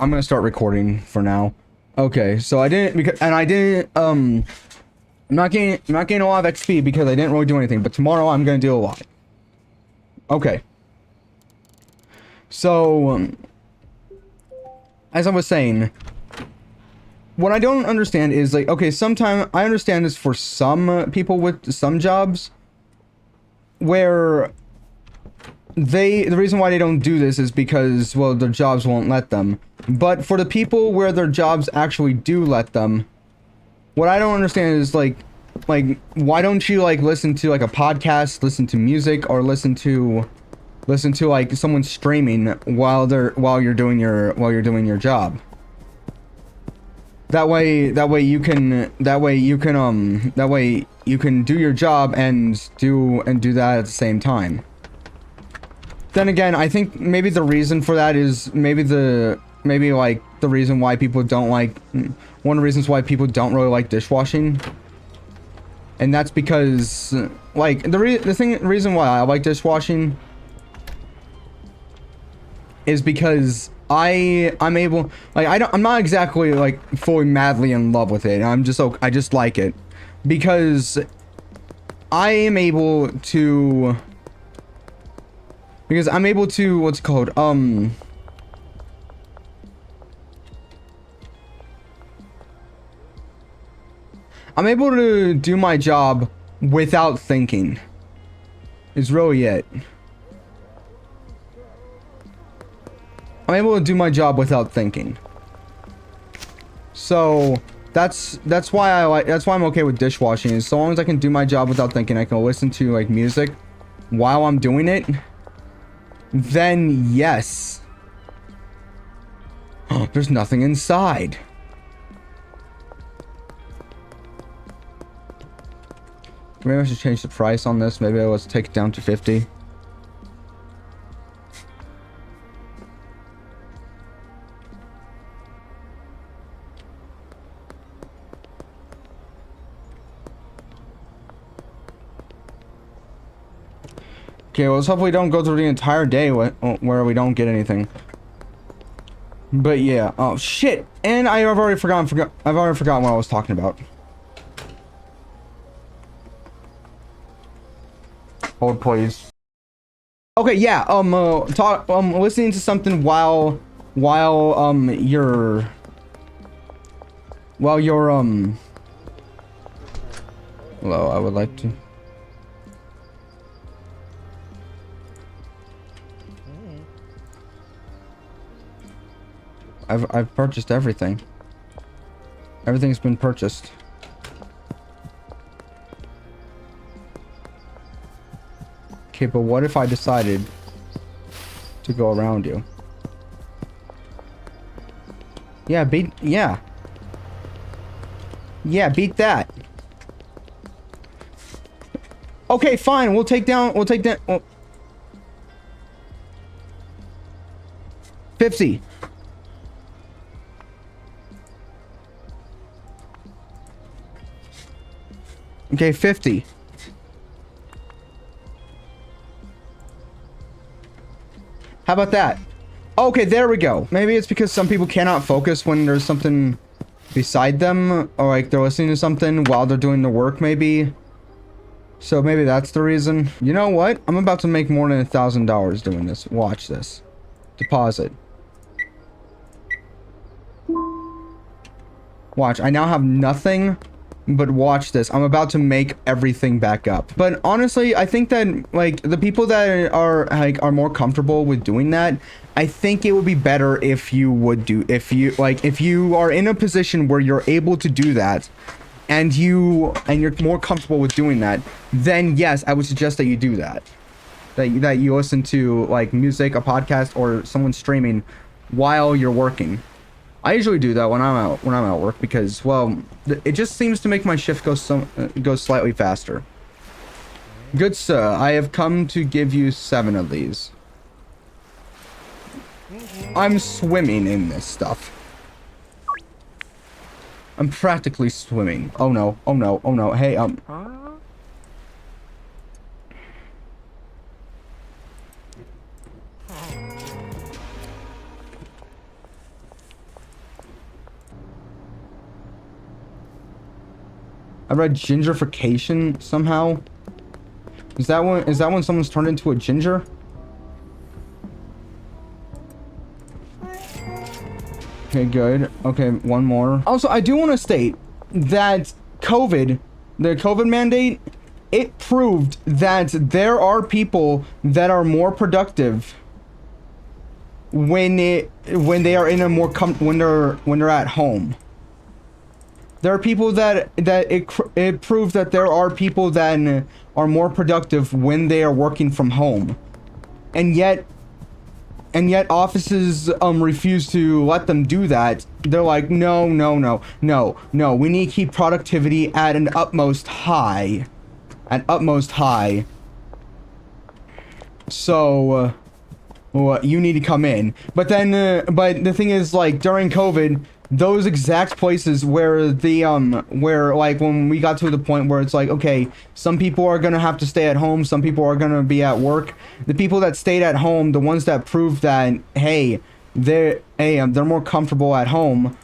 I'm gonna start recording for now. Okay, so I didn't because and I didn't I'm not getting a lot of XP because I didn't really do anything, but tomorrow I'm gonna do a lot. Okay. So as I was saying, what I don't understand is like, okay, sometimes I understand this for some people with some jobs where the reason why they don't do this is because, well, their jobs won't let them. But for the people where their jobs actually do let them, what I don't understand is like why don't you like listen to like a podcast, listen to music, or listen to like someone streaming while you're doing your job. That way you can do your job and do that at the same time. Then again, I think maybe the reason for that is maybe the reason why people don't like, one of the reasons why people don't really like dishwashing. And that's because like the reason why I like dishwashing is because I'm able, like, I'm not exactly like fully madly in love with it. I just like it because I am able to, what's it called? I'm able to do my job without thinking. Is really it. I'm able to do my job without thinking. So that's why I'm okay with dishwashing. As long as I can do my job without thinking, I can listen to like music while I'm doing it. Then yes. Oh, there's nothing inside. Maybe I should change the price on this. Maybe let's take it down to 50. Okay, well, let's hopefully don't go through the entire day where we don't get anything. But yeah, oh shit! And I've already forgotten what I was talking about. Hold, please. Okay, yeah. Listening to something while you're hello, I would like to. I've purchased everything. Everything's been purchased. Okay, but what if I decided to go around you? Yeah, beat that. Okay, fine. We'll take down 50. Okay, 50. How about that? Okay, there we go. Maybe it's because some people cannot focus when there's something beside them, or like they're listening to something while they're doing the work, maybe. So maybe that's the reason. You know what? I'm about to make more than $1,000 doing this. Watch this. Deposit. Watch, I now have nothing, but watch this. I'm about to make everything back up. But honestly, I think that like the people that are more comfortable with doing that, I think it would be better if you are in a position where you're able to do that and you're more comfortable with doing that, then yes, I would suggest that you do that. That you listen to like music, a podcast, or someone streaming while you're working. I usually do that when I'm at work because, well, it just seems to make my shift go slightly faster. Good sir, I have come to give you 7 of these. I'm swimming in this stuff. I'm practically swimming. Oh no, oh no, oh no. Hey, I read gingerfication somehow. Is that when someone's turned into a ginger? Okay, good. Okay, one more. Also, I do want to state that the COVID mandate, it proved that there are people that are more productive when they are in a more when they're at home. There are people that it proves that there are people that are more productive when they are working from home, and yet offices refuse to let them do that. They're like, no, we need to keep productivity at an utmost high, so well, you need to come in. But then but the thing is, like, during COVID, those exact places where where, like, when we got to the point where it's like, okay, some people are gonna have to stay at home, some people are gonna be at work. The people that stayed at home, the ones that proved that, hey, they're more comfortable at home,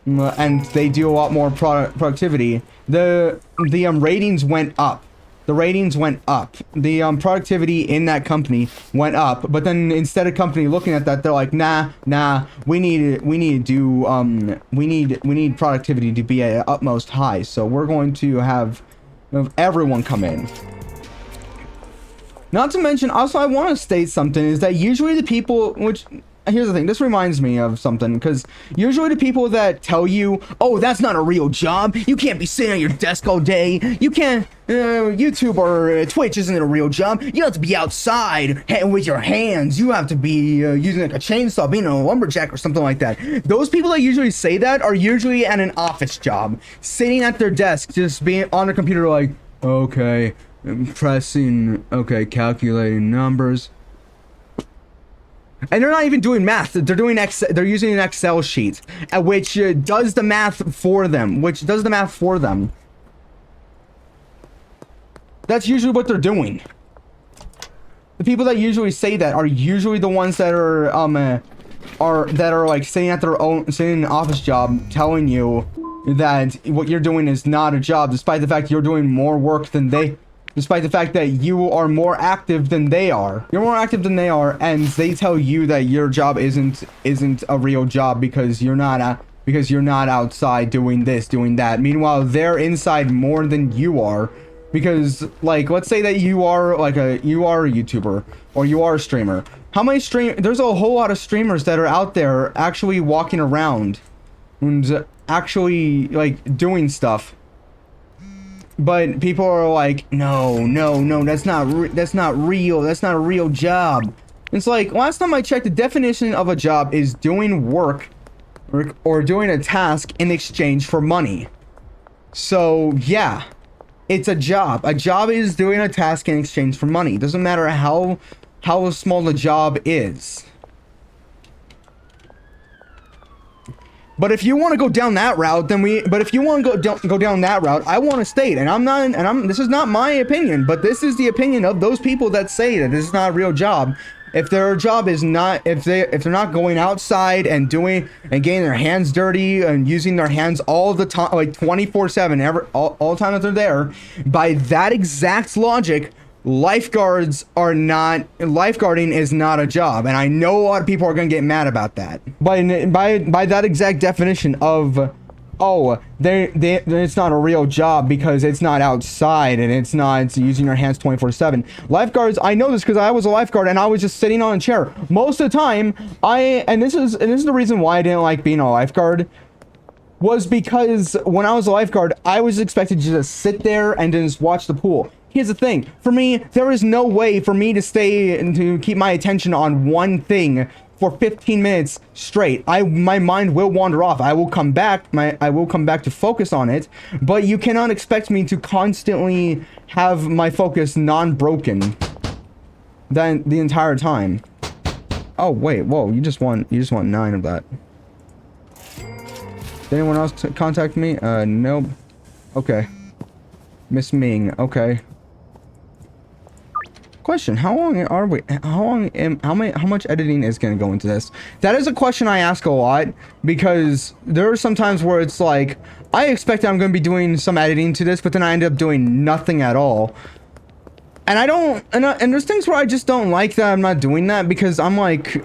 and they do a lot more productivity. The ratings went up. The ratings went up. The productivity in that company went up. But then instead of company looking at that, they're like, nah, we need productivity to be at utmost high. So we're going to have everyone come in. Not to mention, also, I want to state something, is that usually the people, which, here's the thing, this reminds me of something, because usually the people that tell you, oh, that's not a real job, you can't be sitting at your desk all day, you can't, YouTube or Twitch isn't a real job, you have to be outside with your hands, you have to be using like a chainsaw, being a lumberjack or something like that. Those people that usually say that are usually at an office job, sitting at their desk, just being on a computer like, okay, pressing, okay, calculating numbers. And they're not even doing math. They're doing they're using an Excel sheet, which does the math for them. That's usually what they're doing. The people that usually say that are usually the ones that are like sitting in an office job, telling you that what you're doing is not a job, despite the fact you're doing more work than they. Despite the fact that you are more active than they are. You're more active than they are, and they tell you that your job isn't a real job because you're not outside doing this, doing that. Meanwhile, they're inside more than you are. Because, like, let's say that you are a YouTuber or you are a streamer. There's a whole lot of streamers that are out there actually walking around and actually, like, doing stuff. But people are like, no, that's not real. That's not a real job. It's like, last time I checked, the definition of a job is doing work or doing a task in exchange for money. So, yeah, it's a job. A job is doing a task in exchange for money. It doesn't matter how small the job is. But if you want to go down that route, go down that route, I want to state, and this is not my opinion, but this is the opinion of those people that say that this is not a real job. If their job is not, if they're not going outside and getting their hands dirty and using their hands all the time, like 24/7, all the time that they're there, by that exact logic, lifeguarding is not a job, and I know a lot of people are gonna get mad about that. By that exact definition of, oh, it's not a real job because it's not outside and it's using your hands 24/7. Lifeguards, I know this because I was a lifeguard and I was just sitting on a chair most of the time. And this is the reason why I didn't like being a lifeguard. Was because when I was a lifeguard, I was expected to just sit there and just watch the pool. Here's the thing, for me, there is no way for me to stay and to keep my attention on one thing for 15 minutes straight. My mind will wander off. I will come back to focus on it, but you cannot expect me to constantly have my focus non-broken the entire time. Oh wait, whoa, you just want 9 of that. Did anyone else contact me? Nope. Okay. Miss Ming, okay. Question: how long are we? How much editing is going to go into this? That is a question I ask a lot, because there are some times where it's like I expect I'm going to be doing some editing to this, but then I end up doing nothing at all. And I don't. And there's things where I just don't like that I'm not doing that, because I'm like,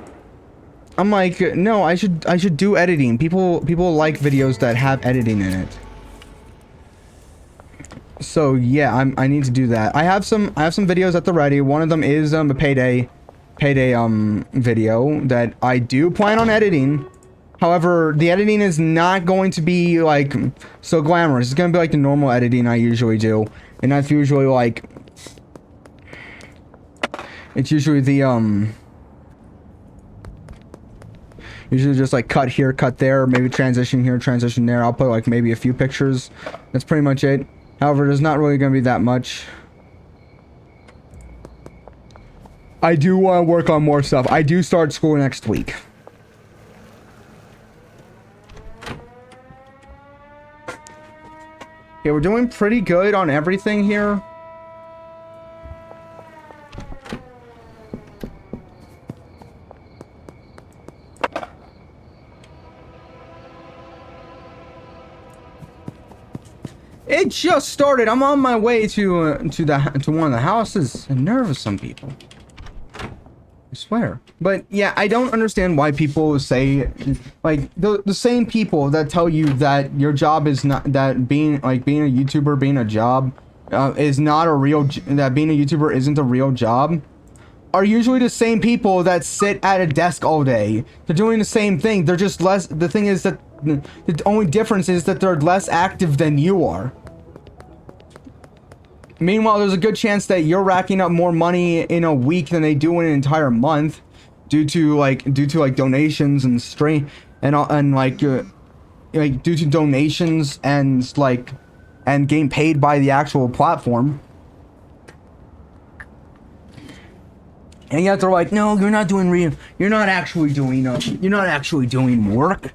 no, I should do editing. People like videos that have editing in it. So yeah, I need to do that. I have some videos at the ready. One of them is a payday video that I do plan on editing. However, the editing is not going to be like so glamorous. It's gonna be like the normal editing I usually do, and that's usually like, it's usually the usually just like cut here, cut there, maybe transition here, transition there. I'll put like maybe a few pictures. That's pretty much it. However, there's not really going to be that much. I do want to work on more stuff. I do start school next week. Okay, we're doing pretty good on everything here. It just started. I'm on my way to one of the houses. The nerve of some people. I swear. But yeah, I don't understand why people say, like, the same people that tell you that your job is not, that being a YouTuber, being a job, is not a real, that being a YouTuber isn't a real job, are usually the same people that sit at a desk all day. They're doing the same thing. They're just less, the thing is that the only difference is that they're less active than you are. Meanwhile, there's a good chance that you're racking up more money in a week than they do in an entire month, due to like donations and due to donations and getting paid by the actual platform. And yet they're like, no, you're not actually doing work.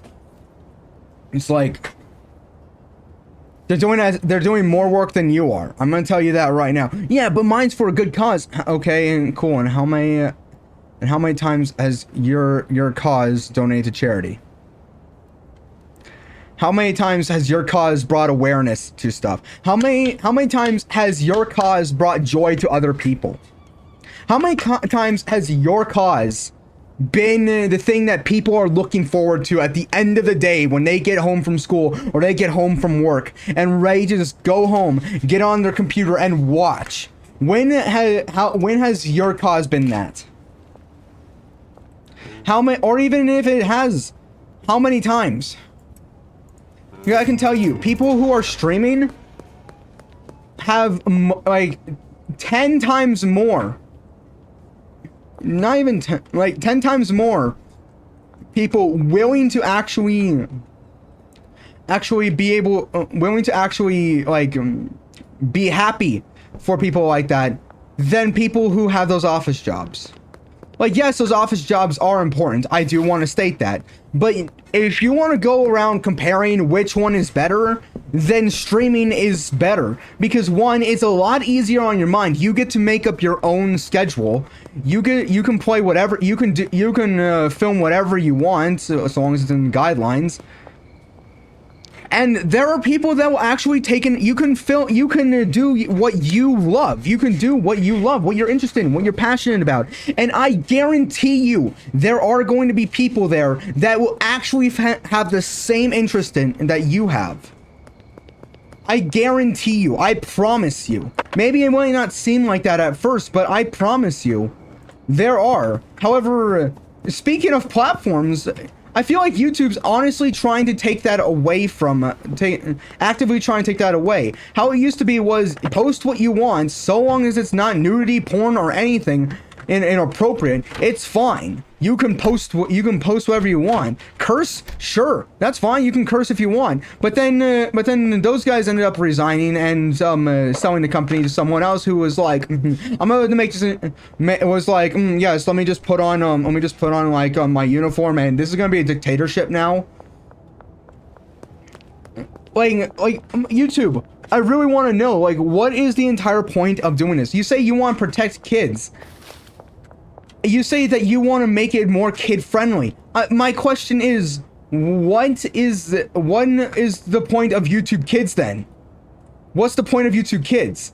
It's like, they're doing more work than you are. I'm gonna tell you that right now. Yeah, but mine's for a good cause. Okay, and cool. And how many times has your cause donated to charity? How many times has your cause brought awareness to stuff? How many times has your cause brought joy to other people? How many times has your cause been the thing that people are looking forward to at the end of the day when they get home from school or they get home from work and ready to just go home, get on their computer and watch? When has your cause been that? How many, or even if it has, how many times? Yeah, I can tell you, people who are streaming have like 10 times more. Not even 10, like 10 times more people willing to actually be able, willing to actually like be happy for people like that than people who have those office jobs. Like, yes, those office jobs are important. I do want to state that. But if you want to go around comparing which one is better, then streaming is better. Because one, it's a lot easier on your mind. You get to make up your own schedule. You can play whatever, you can film whatever you want, so long as it's in guidelines. And there are people that will actually take in, you can do what you love. You can do what you love, what you're interested in, what you're passionate about. And I guarantee you, there are going to be people there that will actually have the same interest in that you have. I guarantee you, I promise you. Maybe it might not seem like that at first, but I promise you, there are. However, speaking of platforms, I feel like YouTube's honestly trying to take that away from, actively trying to take that away. How it used to be was post what you want, so long as it's not nudity, porn, or anything inappropriate, it's fine. You can post whatever you want. Curse, sure, that's fine. You can curse if you want. But then those guys ended up resigning and selling the company to someone else who was like, I'm going to make this. It was like, yes, let me just put on like my uniform, and this is gonna be a dictatorship now. Like YouTube, I really want to know, like, what is the entire point of doing this? You say you want to protect kids. You say that you want to make it more kid-friendly. My question is, what is the point of YouTube Kids then? What's the point of YouTube Kids?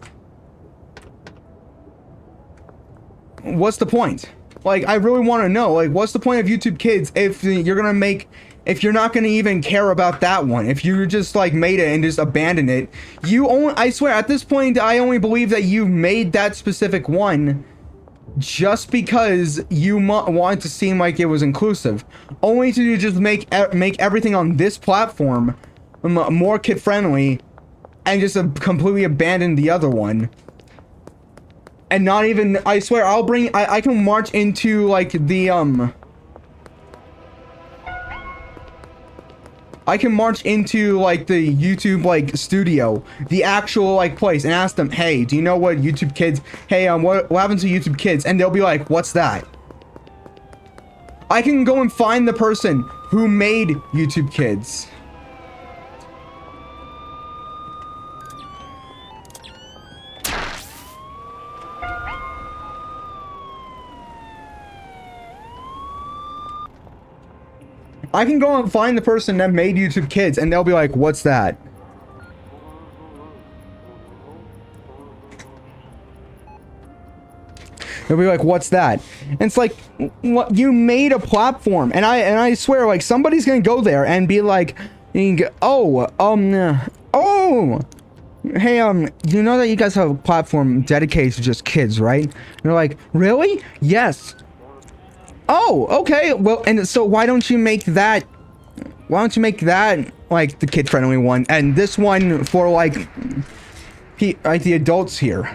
What's the point? Like, I really want to know, like, what's the point of YouTube Kids if you're gonna make, if you're not gonna even care about that one, if you just, like, made it and just abandoned it. You only, I swear, at this point, I only believe that you made that specific one just because you wanted to seem like it was inclusive. Only to just make everything on this platform more kid-friendly and just completely abandon the other one. And not even, I swear, I can march into, like, the, I can march into, like, the YouTube, like, studio, the actual, like, place, and ask them, hey, do you know what YouTube Kids, hey, what happened to YouTube Kids? And they'll be like, what's that? I can go and find the person who made YouTube Kids. I can go and find the person that made YouTube Kids, and they'll be like, what's that? They'll be like, what's that? And it's like, what, you made a platform, and I swear, like, somebody's gonna go there and be like, oh, hey, you know that you guys have a platform dedicated to just kids, right? And they're like, really? Yes. Oh, okay. Well, and so why don't you make that, like, the kid-friendly one, and this one for, like the adults here?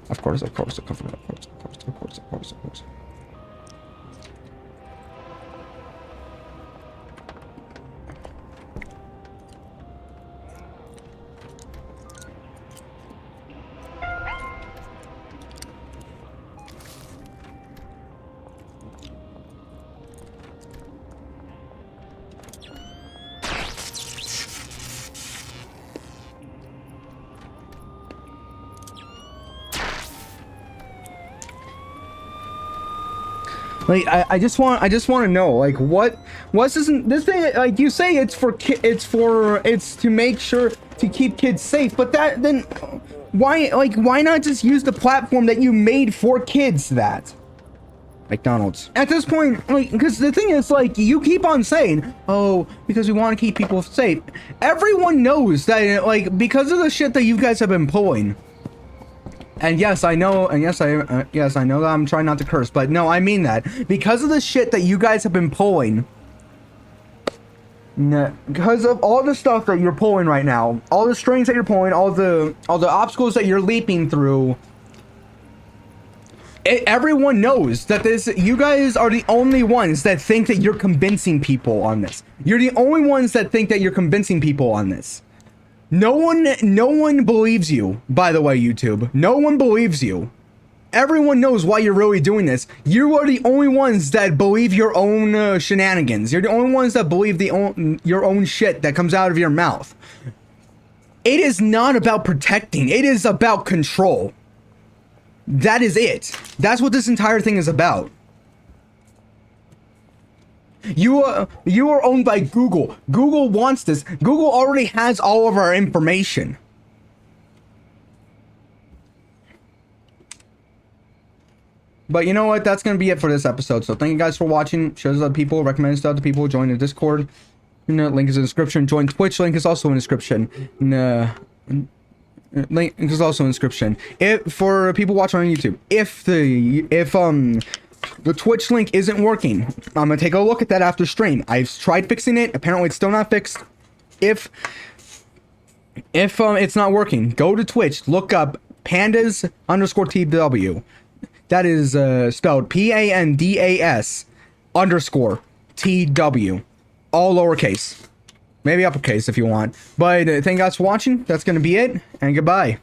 Of course. Like, I just want to know, like, what's this thing, like, you say it's to make sure to keep kids safe, but then why not just use the platform that you made for kids? That McDonald's at this point, like, because the thing is, like, you keep on saying, oh, because we want to keep people safe. Everyone knows that, like, because of the shit that you guys have been pulling. And yes, I know, and yes, I know that I'm trying not to curse, but no, I mean that. Because of the shit that you guys have been pulling, because of all the stuff that you're pulling right now, all the strings that you're pulling, all the obstacles that you're leaping through, everyone knows that you guys are the only ones that think that you're convincing people on this. You're the only ones that think that you're convincing people on this. No one believes you, by the way, YouTube. No one believes you. Everyone knows why you're really doing this. You are the only ones that believe your own shenanigans. You're the only ones that believe your own shit that comes out of your mouth. It is not about protecting. It is about control. That is it. That's what this entire thing is about. You are owned by Google. Google wants this. Google already has all of our information. But you know what? That's going to be it for this episode. So thank you guys for watching. Share this to other people. Recommend this to other people. Join the Discord. Link is in the description. Join Twitch. Link is also in the description. Link is also in the description. For people watching on YouTube, if the Twitch link isn't working, I'm gonna take a look at that after stream. I've tried fixing it. Apparently it's still not fixed. If it's not working, go to Twitch, look up pandas_TW. That is spelled PANDAS_TW. All lowercase. Maybe uppercase if you want. But thank you guys for watching. That's gonna be it, and goodbye.